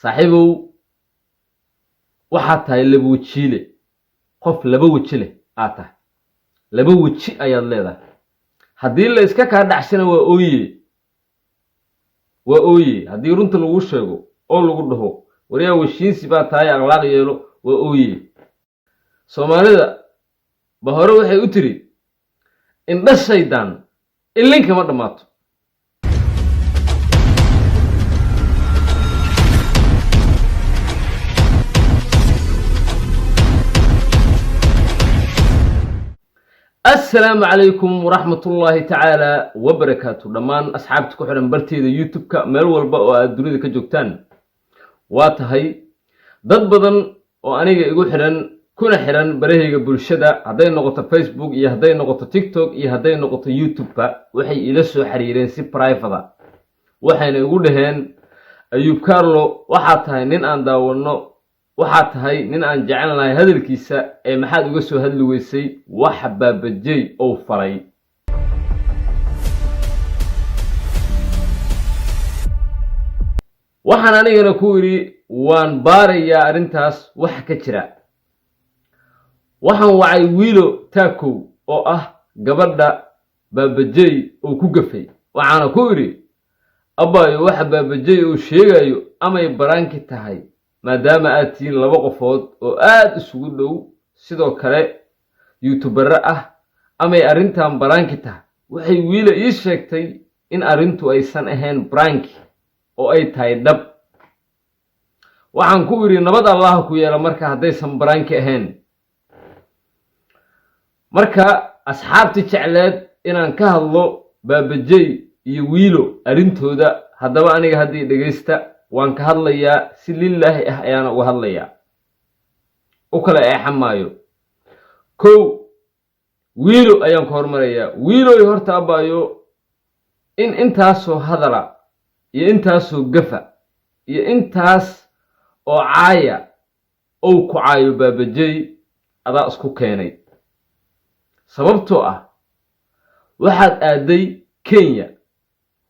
saaxiibow waxaad tahay laba wajiile qof laba waji leh aad tahay laba waji ayaad leedahay haddii la iska kaa dhacsana waa ooye haddii runta lagu sheego oo lagu dhaho wariyaa washiinsi baa tahay akhlaaq yeelo waa ooye soomaalida ba hore waxay u tiri indha shaydaan ilin kama dhammaato السلام عليكم ورحمة الله تعالى وبركاته دمان أصحابتك وحرم برتيدا يوتيوب كمال والبا والدنيا كجوكتان واتهاي ضد بدن وأنيجا يقول حرن كنا حرن بريهيجا بالشدة هذي نقطة فيسبوك هذي نقطة تيك توك هذي نقطة يوتيوب وحي إلسو حريرين سي برايفدا وحين يقول لهن أيوب كارلو وحاتهاي نين أن داونو waxaad tahay nin aan jecelnahay hadalkiisa ee maxaad uga soo hadli weysay wax baabajay oo faray waxaan anigana ku yiri waan baarayaa arintaas wax ka jira waxaan wacay wiilo taakow oo ah gabadha baabajay oo ku gafay waxaana ku yiri abaayo wax baabajay oo sheegayo amay baraanki tahay maadaama aad tihiin laba qofood oo aad isugu dhow sidoo kale youtuber ah amay arintan baraanki tahay waxay wiila ii sheegtay in arintu aysan ahayn branki oo ay tahay dhab waxaan ku yiri nabad Allah ku yeelo marka hadaysan branki ahayn marka asxaabti jecleed inaan ka hadlo baabajay iyo wiilo arintooda hadaba aniga hadii dhageysta waan ka hadlayaa si lillaahi ah ayaan uga hadlayaa oo kale ay xamaayo kow wiilo ayaan ka hormarayaa wiilo horta abaayo in intaasoo hadala iyo intaasoo gafa iyo intaas oo caaya oo ku caayo baabajay adaa isku keenay sababtoo ah waxaad aaday Kenya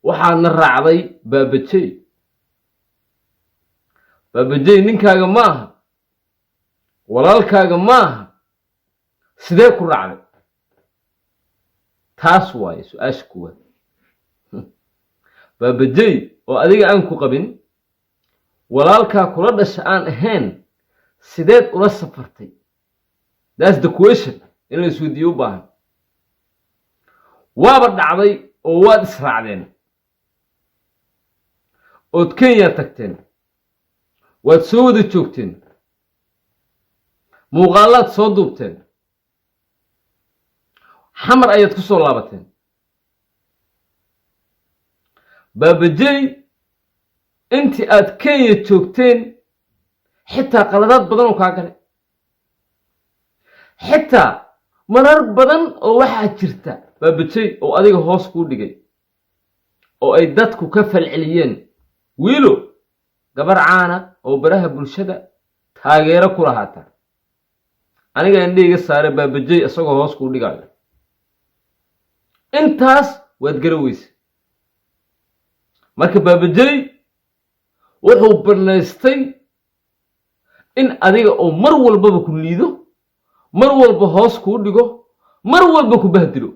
waxaadna raacday baabajay baabajay ninkaaga maaha walaalkaaga maaha sidee ku raacday taas waaye su'aasha kuwaad baabajay oo adiga aan ku qabin walaalkaa kula dhasha aan ahayn sideed ula safartay that's the question in la isweydiiyo u baahan waaba dhacday oo waad israacdeen ood Kenya tagteen waad soo wada joogteen muuqaalaad soo duubteen xamar ayaad ku soo laabateen baabajay intii aad Kenya joogteen xitaa qaladaad badan oo ka galay xitaa marar badan oo waxa jirta baabajay oo adiga hoos ku dhigay oo ay dadku ka falceliyeen wiilo gabar caana oo baraha bulshada taageero ku lahaata aniga indhiga saare baabajay asagoo hoos ku dhigayo intaas waad garaweysa marka baabajay wuxuu barnaystay in adiga oo mar walba ku liido mar walba hoos ku dhigo mar walba ku bahdilo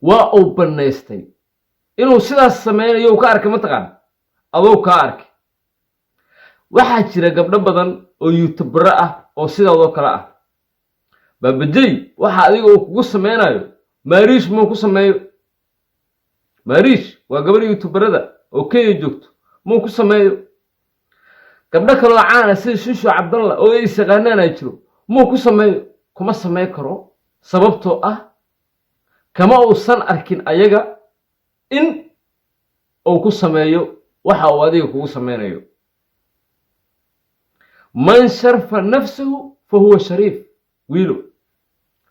waa uu barnaystay inuu sidaas sameeyo ka arkay mataqaan adoo ka arkay waxa jira gabdho badan oo youtuber ah oo sidaadoo kala ah baabajay waxa adiga uu kugu sameynayo Marish ma ku sameeyo Marish waa gabar youtuberada oo Kenya joogto ma ku sameeyo gabdho kale oo caan ah sida Shisho Cabdalla oo ay shaqaanana jiro ma ku sameeyo kuma sameey karo sababtoo ah kama uusan arkin ayaga in uu ku sameeyo waxa uu adiga kugu sameynayo man sharfa nafsuhu fa huwa sharif wiilo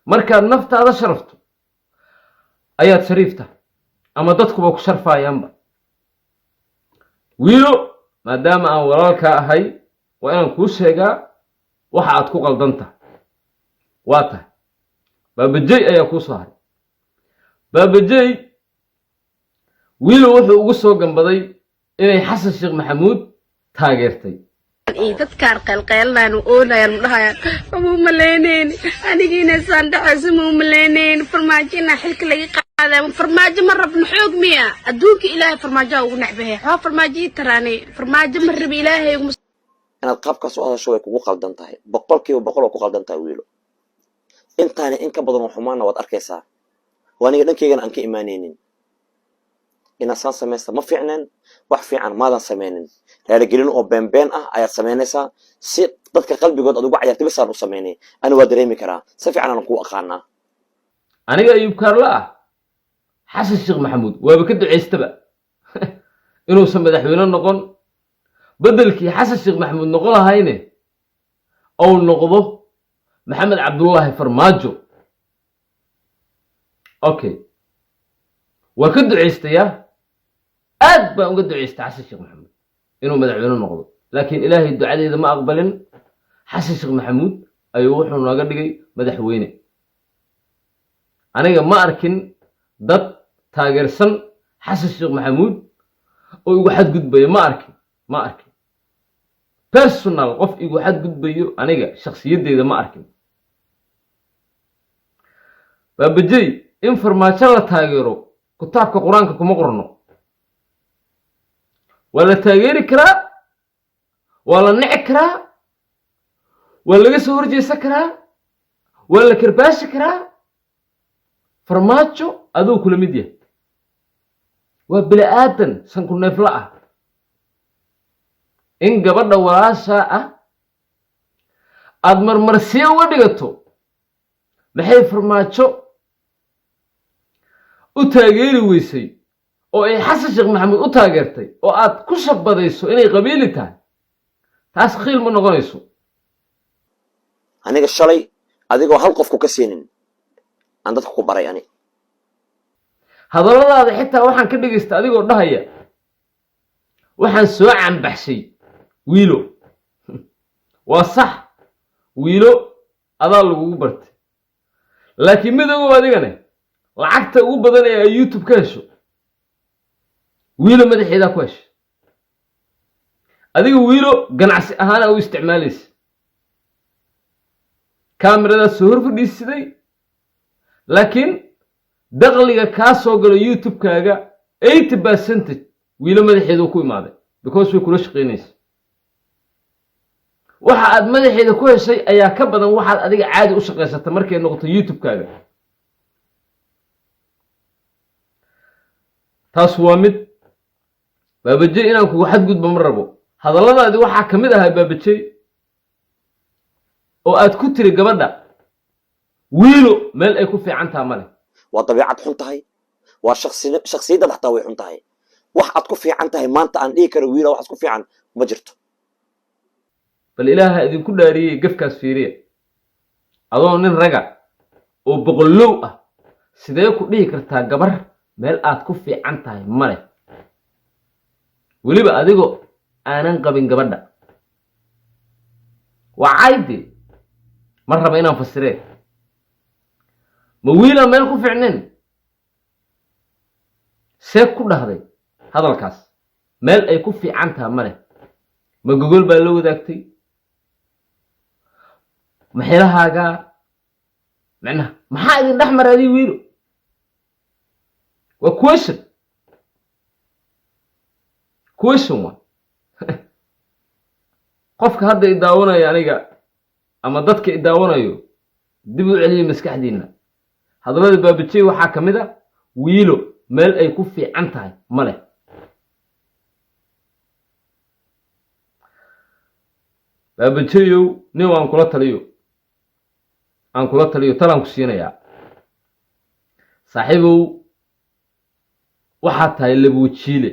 marka naftaada sharafto ayaad sharifta ama dadku ba ku sharfaayaanba wiilo maadaama aan walaalka ahay waa inaan kuu sheegaa waxa aad ku qaldanta waa tahay baabajay ayaa ku soo haray baabajay wiilo wuxuu ugu soo gambaday inay Xasan Sheekh Maxamuud taageertay dadkaan qeylqeylaan oonayaan dhahayaan abuu maleynayn anigiina saan dhaxayso ma maleynayn farmaajo inaa xilka laga qaaday farmaajo ma rabno xoog miya adduunka ilaahay farmaajo ugu nacbahay ha farmaajo taraani farmaajo ma rab ilaahay ugu inaad qaabka soo hadasho way kugu qaldan tahay boqolkiiba boqol oo ku qaldan tahay wiilo intaani in ka badan oo xumaana waad arkaysaa waaniga dhankeygana aan ka imaanaynin inaad saan samaysta ma fiicneen wax fiican maadan samaynin raaligelin oo beenbeen ah ayaad samaynaysaa si dadka qalbigood aad ugu cayaartay bisaan u samaynay ani waa dareemi karaa si fiican aan kuu aqaanaa aniga ayuub kaarla ah xasan sheekh maxamuud waaba ka ducaystaba inuusan madaxweyne noqon beddelkii xasan sheekh maxamuud noqon lahayne ou noqdo maxamed cabdullaahi farmaajo okay waa ka ducaystayaa aad baan uga ducaystay xasan sheekh maxamuud inuu madaxweyne noqdo laakiin ilaahay ducadeeda ma aqbalin xasan sheekh maxamuud ayuu wuxuu nooga dhigay madaxweyne aniga ma arkin dad taageersan xasan sheekh maxamuud oo igu xadgudbayo ma arkin personal qof igu xadgudbayo aniga shakhsiyaddeeda ma arkin baabajey in farmaajo la taageero kitaabka qur-aanka kuma qorno waa la taageeri karaa waa la nici karaa waa laga soo horjeesan karaa waa la karbaashi karaa farmaajo aduu kula mid yahay waa bini aadan sanku neefla ah in gabadha walaashaa ah aad marmarsiyo uga dhigato maxay farmaajo u taageeri weysay oo ay xasan sheekh maxamuud u taageertay oo aad ku shabadayso inay qabiili tahay taas khiil ma noqonayso aniga shalay adigoo hal qofku ka siinin aan dadka ku baray ani hadalladaada xitaa waxaan ka dhegaysta adigoo dhahaya waxaan soo cambaxshay wiilo waa sax wiilo adaa lagugu bartay laakiin midoogow adigane lacagta ugu badan ee ay youtube ka hesho wiilo madaxeedaa ku heshay adiga wiilo ganacsi ahaana u isticmaalaysa kaamiradaa soo hor fadhiisiday laakiin dakhliga kaa soo galo youtube-kaaga 80% wiilo madaxeedu ku imaaday because way kula shaqaynaysa waxa aad madaxeeda ku heshay ayaa ka badan waxaad adiga caadi u shaqaysata markay noqoto youtube-kaaga taas waa mid baabajey inaan kugu xadgudbo ma rabo hadalladaadi waxaa ka mid ahaa baabajey oo aad ku tiri gabadha wiilo meel ay ku fiican taha male waa dabiicad xun tahay waa shakhsiyadda xataa way xun tahay wax aad ku fiican tahay maanta aan dhihi karo wiilo waxaad ku fiican ma jirto bal ilaaha idinku dhaariyey gafkaas fiiriya adoo nin raga oo boqollow ah sidee ku dhihi kartaa gabar meel aad ku fiican tahay male weliba adigoo aanan qabin gabadha waa caydi ma raba inaan fasiree ma wiilaa meel ku fiicneen see ku dhahday hadalkaas meel ay ku fiican taha male ma gogol baa la wadaagtay maxilahaagaa macnaha maxaa idin dhex maraadii wiilo waa question waa qofka hadda i daawanayo aniga ama dadka i daawanayo dib u celiyo maskaxdiinna hadallada baabajey waxaa ka mid a wiilo meel ay ku fiican tahay male baabajeyow nin aan kula taliyo talaan ku siinayaa saaxiibow waxaad tahay laba wejiile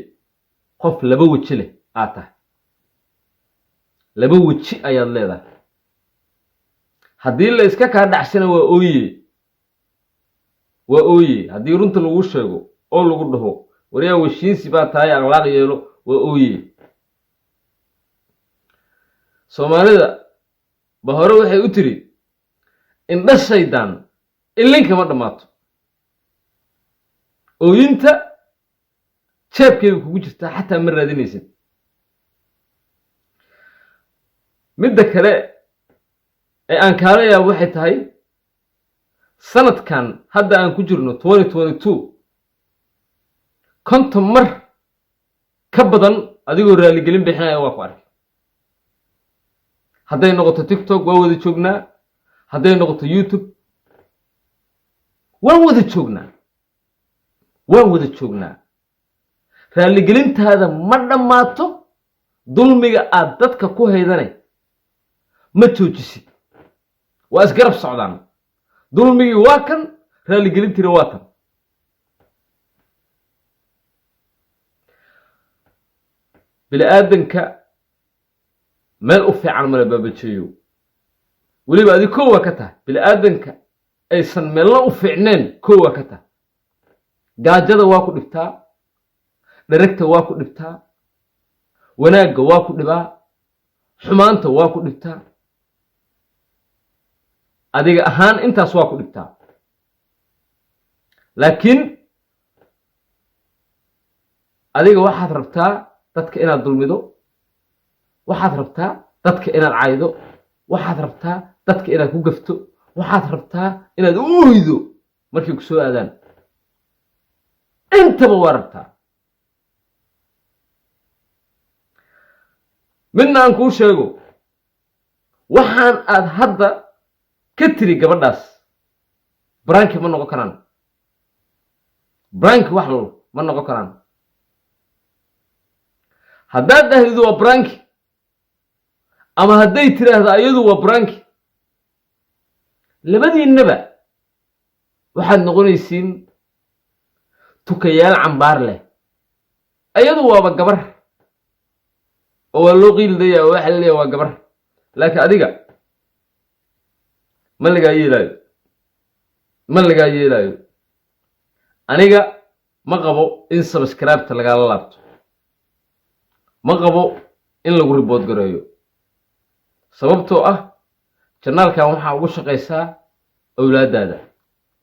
qof laba weji leh aad tahay laba weji ayaad leedahay haddii la iska kaa dhacsana waa ooye haddii runta lagu sheego oo lagu dhaho waryaa weshiinsi baa tahay akhlaaq yeelo waa ooye soomaalida ba hore waxay u tiri indha shaydaan ilinkama dhammaato ooyinta jeebkeeda kugu jirtaa xataa ma raadinaysid midda kale ee aan kaala yaabo waxay tahay sanadkan hadda aan ku jirno 2022 konton mar ka badan adigoo raaligelin bixinaya waa ku arkay hadday noqoto tiktok waa wada joognaa hadday noqoto youtube waan wada joognaa raaligelintaada ma dhammaato dulmiga aad dadka ku haydanay ma joojisid waa isgarab socdaan dulmigii waa kan raaligelintiina waa tan bini'aadanka meel u fiican male baabajeeyo weliba adi kow waa ka tahay bini'aadanka aysan meelna u fiicneen kow waa ka tahay gaajada waa ku dhibtaa dheragta waa ku dhibtaa wanaagga waa ku dhibaa xumaanta waa ku dhibtaa adiga ahaan intaas waa ku dhibtaa laakiin adiga waxaad rabtaa dadka inaad dulmido waxaad rabtaa dadka inaad caydo waxaad rabtaa dadka inaad ku gafto waxaad rabtaa inaad u oydo markay ku soo aadaan intaba waa rabtaa midna aan kuu sheego waxaan aad hadda ka tiri gabadhaas branki ma noqon karaan branki wax lol ma noqon karaan haddaad dhahdidu waa branki ama hadday tiraahdo ayadu waa branki labadiinnaba waxaad noqonaysiin tukayaal cambaar leh ayadu waaba gabar oo waa loo qiildaya oo waxa la leeyahay waa gabar laakiin adiga ma lagaa yeelaayo aniga ma qabo in subscribe-ta lagala laabto ma qabo in lagu report gareeyo sababtoo ah janaalkan waxaa ugu shaqaysaa awlaadaada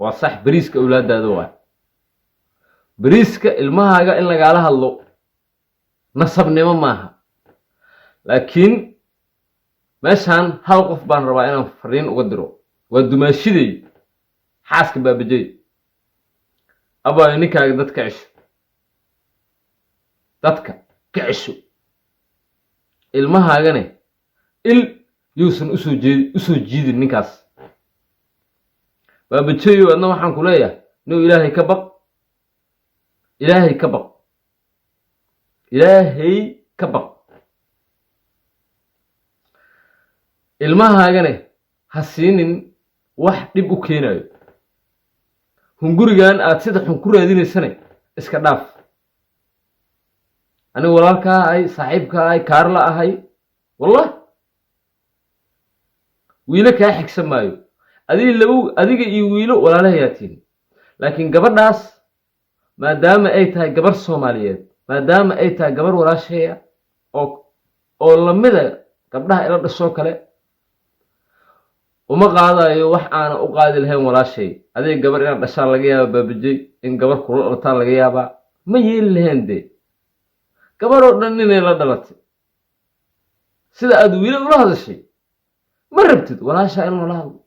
waa sax bariiska awlaadaada waa bariiska ilmahaaga in lagaala hadlo nasabnimo maaha laakiin meeshaan hal qof baan rabaa inaan fariin uga diro waa dumaashiday xaaska baabajey abaayo ninkaaga dadka cisho ilmahaagane il yuusan usoo jiidin ninkaas baabajeeyo adna waxaan ku leeyahay inuu ilaahay ka baq ilmahaagane ha siinin wax dhib u keenayo hungurigan aad sida xun ku raadinaysane iska dhaaf aniga walaalkaa ahay saaxiibkaa ahay kaarla ahay wallah wiilo kaa xigsan maayo adiga iyo wiilo walaalahayaatiin laakiin gabadhaas maadaama ay tahay gabar soomaaliyeed maadaama ay tahay gabar walaasheeya oo lamida gabdhaha ila dhashoo kale uma qaadayo wax aana u qaadi lahayn walaashay adiga gabar inaad dhashaan laga yaaba baabajey in gabar kula dhalataan laga yaabaa ma yeeli lahayn dee gabar oo dhan inay la dhalatay sida aad wiilo ula hadashay ma rabtid walaashaa in lala hadlo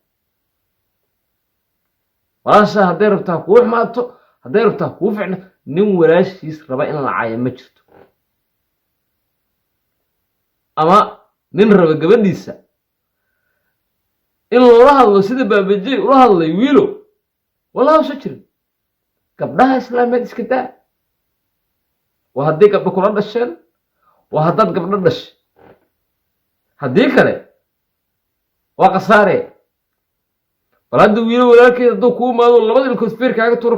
walaashaa hadday rabtaa kuu xumaato hadday rabtaa kuu ficna nin walaashiis raba in la caayo ma jirto ama nin raba gabadhiisa in loola hadlo sida baabajey ula hadlay wiilo walaa uso jirin gabdhaha islaameed iska daa waa haddii gabdho kula dhasheen waa haddaad gabdho dhashay haddii kale waa khasaare bal hadda wiilo walaalkeed hadduu kuu imaado labada ilkood feer kaaga tuuro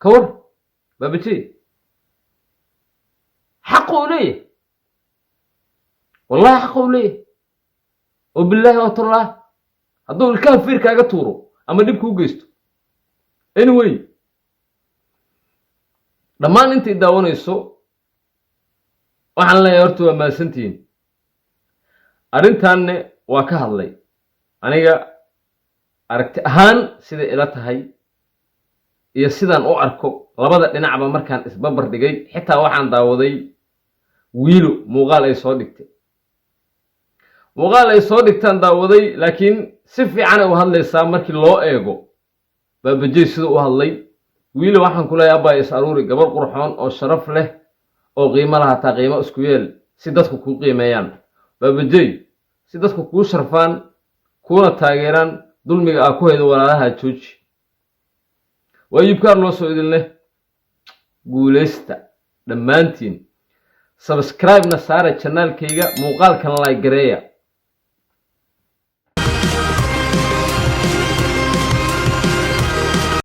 ka war baabajey xaqa uu leeyahay wallahi xaqa uu leeyahay oo bilaahi watullah hadduu ilkaha feer kaaga tuuro ama dhib kuu geysto anyway dhammaan intay daawanayso waxaan leeyahay horta waa mahadsantihiin arrintaanne waa ka hadlay aniga aragti ahaan siday ila tahay iyo sidaan u arko labada dhinacba markaan isbabar dhigay xitaa waxaan daawaday wiilo muuqaal ay soo dhigtay muuqaal ay soo dhigtaan daawaday laakiin si fiican ay u hadlaysaa markii loo eego baabajey sida u hadlay wiila waxaan ku leeyahay abaa is aruuri gabar qurxoon oo sharaf leh oo qiimo lahataa qiimo isku yeel si dadku kuu qiimeeyaan baabajey si dadku kuu sharfaan kuuna taageeraan dulmiga aa ku haydo walaalaha jooji waa yibkaar loo soo idin leh guulaysta dhammaantiin subscribe na saara channelkayga muuqaalkan like gareeya